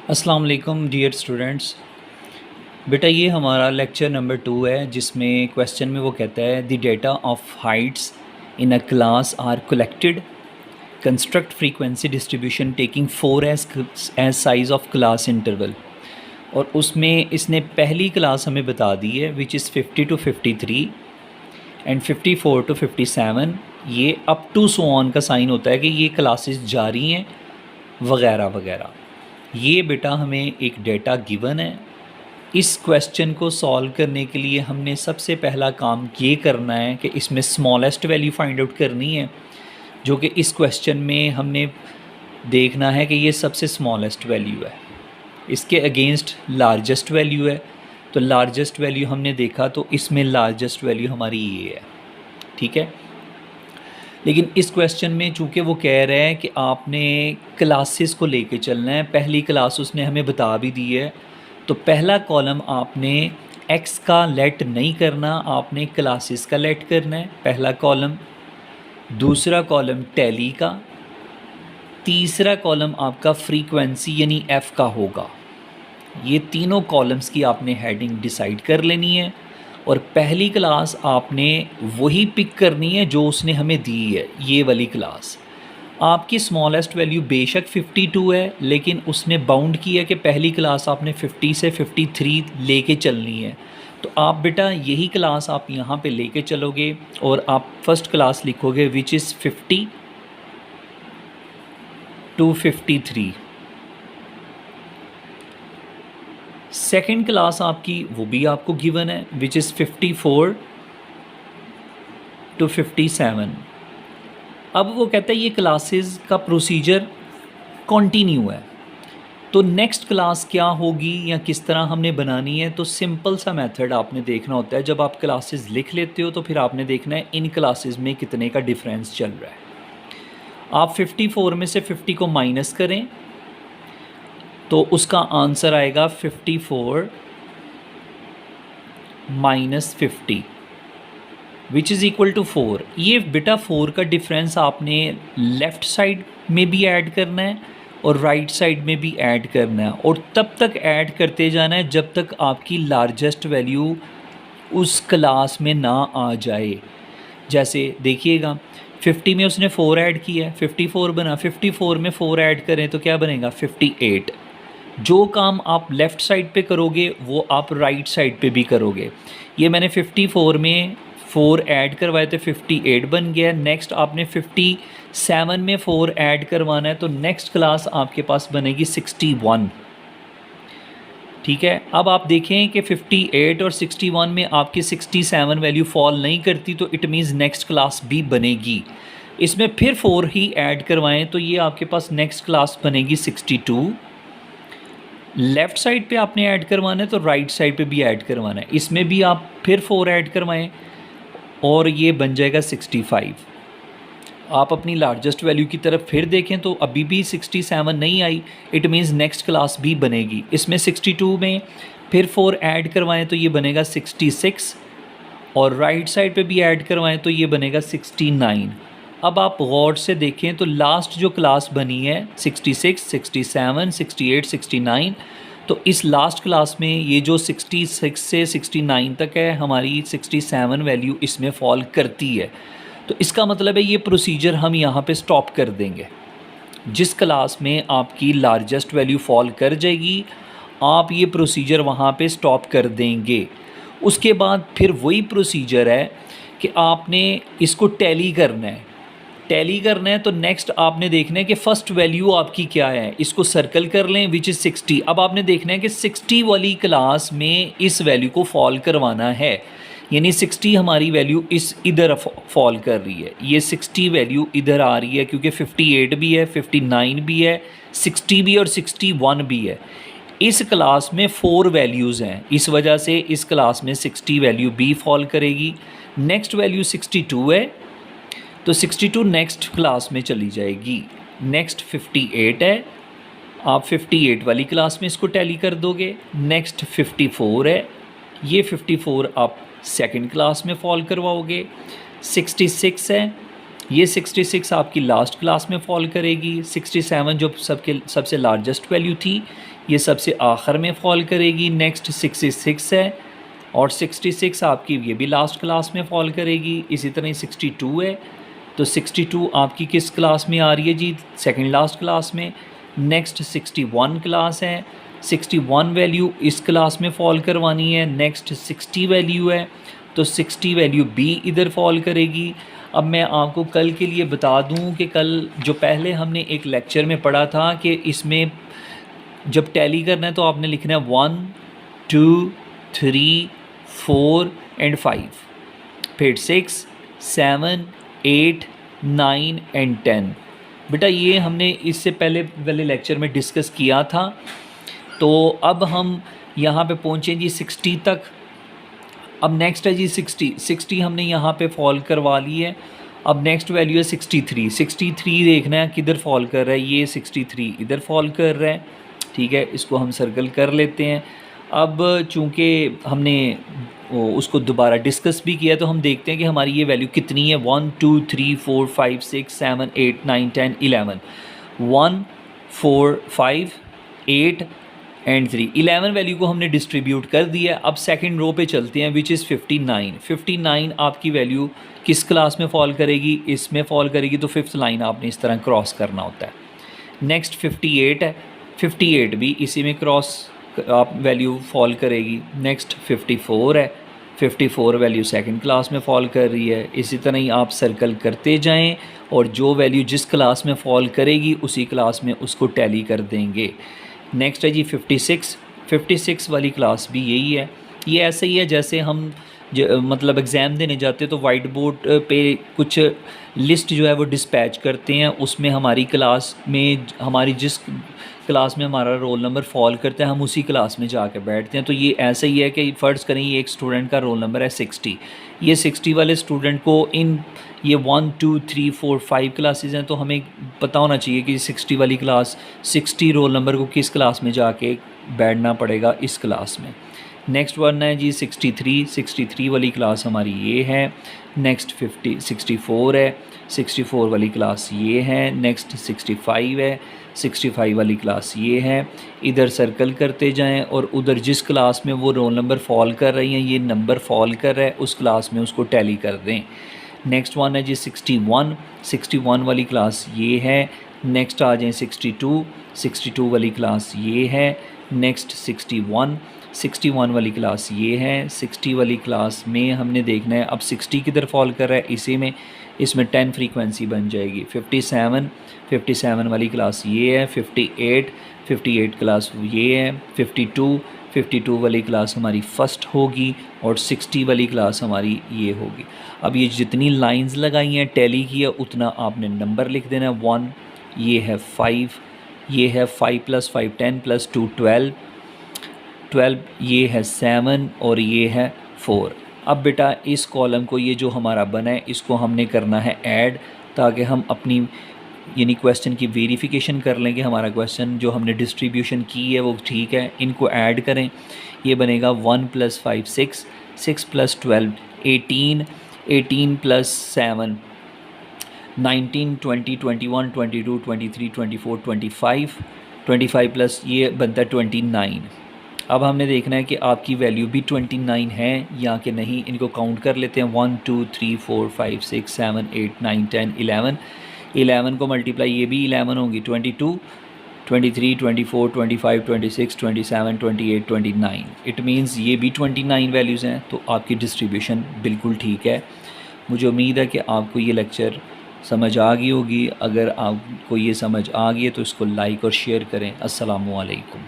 अस्सलाम वालेकुम dear students. बेटा ये हमारा लेक्चर नंबर 2 है, जिसमें क्वेश्चन में वो कहता है the data of heights in a class are collected, construct frequency distribution taking 4 as size of class interval. और उसमें इसने पहली क्लास हमें बता दी है which is 50 to 53 and 54 to 57। ये अप टू सो ऑन का साइन होता है कि ये क्लासेस जारी हैं वगैरह वगैरह। ये बेटा हमें एक डेटा गिवन है। इस क्वेश्चन को सॉल्व करने के लिए हमने सबसे पहला काम ये करना है कि इसमें स्मॉलेस्ट वैल्यू फाइंड आउट करनी है, जो कि इस क्वेश्चन में हमने देखना है कि ये सबसे स्मॉलेस्ट वैल्यू है, इसके अगेंस्ट लार्जेस्ट वैल्यू है। तो लार्जेस्ट वैल्यू हमने देखा, तो इसमें लार्जेस्ट वैल्यू हमारी ये है, ठीक है। लेकिन इस क्वेश्चन में चूँकि वो कह रहे हैं कि आपने क्लासेस को लेके चलना है, पहली क्लास उसने हमें बता भी दी है, तो पहला कॉलम आपने एक्स का लेट नहीं करना, आपने क्लासेस का लेट करना है पहला कॉलम। दूसरा कॉलम टैली का, तीसरा कॉलम आपका फ्रीक्वेंसी यानी एफ़ का होगा। ये तीनों कॉलम्स की आपने हेडिंग डिसाइड कर लेनी है, और पहली क्लास आपने वही पिक करनी है जो उसने हमें दी है, ये वाली क्लास। आपकी स्मॉलेस्ट वैल्यू बेशक 52 है, लेकिन उसने बाउंड किया कि पहली क्लास आपने 50 से 53 लेके चलनी है। तो आप बेटा यही क्लास आप यहाँ पे लेके चलोगे, और आप फर्स्ट क्लास लिखोगे विच इज़ 50 to 53। सेकेंड क्लास आपकी वो भी आपको गिवन है विच इज़ 54 to 57। अब वो कहता है ये क्लासेस का प्रोसीजर कंटिन्यू है, तो नेक्स्ट क्लास क्या होगी या किस तरह हमने बनानी है। तो सिंपल सा मेथड आपने देखना होता है, जब आप क्लासेस लिख लेते हो तो फिर आपने देखना है इन क्लासेस में कितने का डिफरेंस चल रहा है। आप 54 में से 50 को माइनस करें तो उसका आंसर आएगा 54 minus 50 which is equal to 4। ये बेटा 4 का डिफरेंस आपने लेफ़्ट साइड में भी ऐड करना है और राइट साइड में भी ऐड करना है, और तब तक ऐड करते जाना है जब तक आपकी लार्जेस्ट वैल्यू उस क्लास में ना आ जाए। जैसे देखिएगा 50 में उसने 4 ऐड किया है, 54 बना, 54 में 4 ऐड करें तो क्या बनेगा 58। जो काम आप लेफ़्ट साइड पे करोगे वो आप राइट साइड पे भी करोगे। ये मैंने 54 में 4 ऐड करवाए थे, 58 बन गया। नेक्स्ट आपने 57 में 4 ऐड करवाना है, तो नेक्स्ट क्लास आपके पास बनेगी 61, ठीक है। अब आप देखें कि 58 और 61 में आपकी 67 वैल्यू फॉल नहीं करती, तो इट मीन्स नेक्स्ट क्लास भी बनेगी। इसमें फिर 4 ही ऐड करवाएं तो ये आपके पास नेक्स्ट क्लास बनेगी 62। लेफ़्ट साइड पे आपने ऐड करवाना है तो राइट साइड पे भी ऐड करवाना है, इसमें भी आप फिर 4 ऐड करवाएं और ये बन जाएगा 65। आप अपनी लार्जेस्ट वैल्यू की तरफ फिर देखें तो अभी भी 67 नहीं आई, इट मीन्स नेक्स्ट क्लास भी बनेगी। इसमें 62 में फिर 4 ऐड करवाएं तो ये बनेगा 66, और राइट साइड पे भी ऐड करवाएं तो ये बनेगा 69। अब आप गौर से देखें तो लास्ट जो क्लास बनी है 66, 67, 68, 69, तो इस लास्ट क्लास में ये जो 66 से 69 तक है हमारी 67 वैल्यू इसमें फॉल करती है। तो इसका मतलब है ये प्रोसीजर हम यहाँ पे स्टॉप कर देंगे। जिस क्लास में आपकी लार्जेस्ट वैल्यू फॉल कर जाएगी आप ये प्रोसीजर वहाँ पे स्टॉप कर देंगे। उसके बाद फिर वही प्रोसीजर है कि आपने इसको टैली करना है। टैली करना है तो नेक्स्ट आपने देखना है कि फ़र्स्ट वैल्यू आपकी क्या है, इसको सर्कल कर लें विच इज़ 60। अब आपने देखना है कि 60 वाली क्लास में इस वैल्यू को फॉल करवाना है, यानी 60 हमारी वैल्यू इस इधर फॉल कर रही है, ये 60 वैल्यू इधर आ रही है क्योंकि 58 भी है, 59 भी है, 60 भी और 61 भी है। इस क्लास में 4 वैल्यूज़ हैं, इस वजह से इस क्लास में 60 वैल्यू भी फॉल करेगी। नेक्स्ट वैल्यू 62 है तो 62 नेक्स्ट क्लास में चली जाएगी। नेक्स्ट 58 है, आप 58 वाली क्लास में इसको टैली कर दोगे। नेक्स्ट 54 है, ये 54 आप सेकंड क्लास में फॉल करवाओगे। 66 है, ये 66 आपकी लास्ट क्लास में फॉल करेगी। 67 जो सबसे लार्जेस्ट वैल्यू थी, ये सबसे आखिर में फॉल करेगी। नेक्स्ट 66 है, और 66 आपकी ये भी लास्ट क्लास में फॉल करेगी। इसी तरह 62 है, तो 62 आपकी किस क्लास में आ रही है जी? सेकंड लास्ट क्लास में। नेक्स्ट 61 क्लास है, 61 वैल्यू इस क्लास में फॉल करवानी है। नेक्स्ट 60 वैल्यू है, तो 60 वैल्यू भी इधर फॉल करेगी। अब मैं आपको कल के लिए बता दूं कि कल जो पहले हमने एक लेक्चर में पढ़ा था कि इसमें जब टैली करना है तो आपने लिखना है 1 2 3 4 एंड 5, फिर 6 7 8 9 एंड 10। बेटा ये हमने इससे पहले वाले लेक्चर में डिस्कस किया था। तो अब हम यहाँ पे पहुँचे जी 60 तक। अब नेक्स्ट है जी 60 हमने यहाँ पे फॉल करवा ली है। अब नेक्स्ट वैल्यू है 63 देखना है किधर फॉल कर रहा है। ये 63 इधर फॉल कर रहा है, ठीक है, इसको हम सर्कल कर लेते हैं। अब चूँकि हमने उसको दोबारा डिस्कस भी किया तो हम देखते हैं कि हमारी ये वैल्यू कितनी है। 1 2 3 4 5 6 7 8 9 10 11, 1 4 5 8 एंड 3, 11 वैल्यू को हमने डिस्ट्रीब्यूट कर दिया। अब सेकंड रो पे चलते हैं, विच इज़ 59 आपकी वैल्यू किस क्लास में फॉल करेगी? इसमें फॉल करेगी, तो फिफ्थ लाइन आपने इस तरह क्रॉस करना होता है। नेक्स्ट 58 है, 58 भी इसी में क्रॉस आप वैल्यू फॉल करेगी। नेक्स्ट 54 है, 54 वैल्यू सेकंड क्लास में फॉल कर रही है। इसी तरह ही आप सर्कल करते जाएं और जो वैल्यू जिस क्लास में फॉल करेगी उसी क्लास में उसको टैली कर देंगे। नेक्स्ट है जी 56 वाली क्लास भी यही है। ये ऐसे ही है जैसे हम मतलब एग्ज़ाम देने जाते हैं तो वाइट बोर्ड पे कुछ लिस्ट जो है वो डिस्पैच करते हैं, उसमें हमारी क्लास में हमारी जिस क्लास में हमारा रोल नंबर फॉल करता है हम उसी क्लास में जाकर बैठते हैं। तो ये ऐसा ही है कि फ़र्ज़ करें ये एक स्टूडेंट का रोल नंबर है 60, ये 60 वाले स्टूडेंट को इन ये 1 2 3 4 5 क्लासेस हैं, तो हमें पता होना चाहिए कि 60 वाली क्लास 60 रोल नंबर को किस क्लास में जाके बैठना पड़ेगा, इस क्लास में। नेक्स्ट वन है जी 63 वाली क्लास हमारी ये है। नेक्स्ट 64 है, 64 वाली क्लास ये है। नेक्स्ट 65 है, 65 वाली क्लास ये है। इधर सर्कल करते जाएं और उधर जिस क्लास में वो रोल नंबर फॉल कर रही हैं, ये नंबर फॉल कर रहा है उस क्लास में उसको टैली कर दें। नेक्स्ट वन है जी 61 वाली क्लास ये है। नेक्स्ट आ जाएं 62 वाली क्लास ये है। नेक्स्ट 61 वाली क्लास ये है। 60 वाली क्लास में हमने देखना है अब 60 किधर फॉल कर रहा है, इसी में, इसमें 10 फ्रीक्वेंसी बन जाएगी। 57 वाली क्लास ये है। 58 क्लास ये है। 52 वाली क्लास हमारी फर्स्ट होगी और 60 वाली क्लास हमारी ये होगी। अब ये जितनी लाइंस लगाई हैं टैली की है उतना आपने नंबर लिख देना है। 1 ये है 5, ये है 5 + 5 10 + 2 12 ये है 7 और ये है 4। अब बेटा इस कॉलम को ये जो हमारा बना है इसको हमने करना है ऐड, ताकि हम अपनी यानी क्वेश्चन की वेरिफिकेशन कर लें कि हमारा क्वेश्चन जो हमने डिस्ट्रीब्यूशन की है वो ठीक है। इनको ऐड करें, ये बनेगा 1 + 5 6, 6 + 12 18, 18 + 7 19, 20, 21, 22, 23, 24, 25 प्लस ये बनता है 29। अब हमने देखना है कि आपकी वैल्यू भी 29 है या कि नहीं। इनको काउंट कर लेते हैं। 1 2 3 4 5 6 7 8 9 10 11 को मल्टीप्लाई ये भी 11 होंगी। 22 23 24 25 26 27 28 29। इट मीन्स ये भी 29 वैल्यूज़ हैं। तो आपकी डिस्ट्रीब्यूशन बिल्कुल ठीक है। मुझे उम्मीद है कि आपको ये लेक्चर समझ आ गई होगी। अगर आपको ये समझ आ गई है तो इसको लाइक और शेयर करें। अस्सलामु अलैकुम।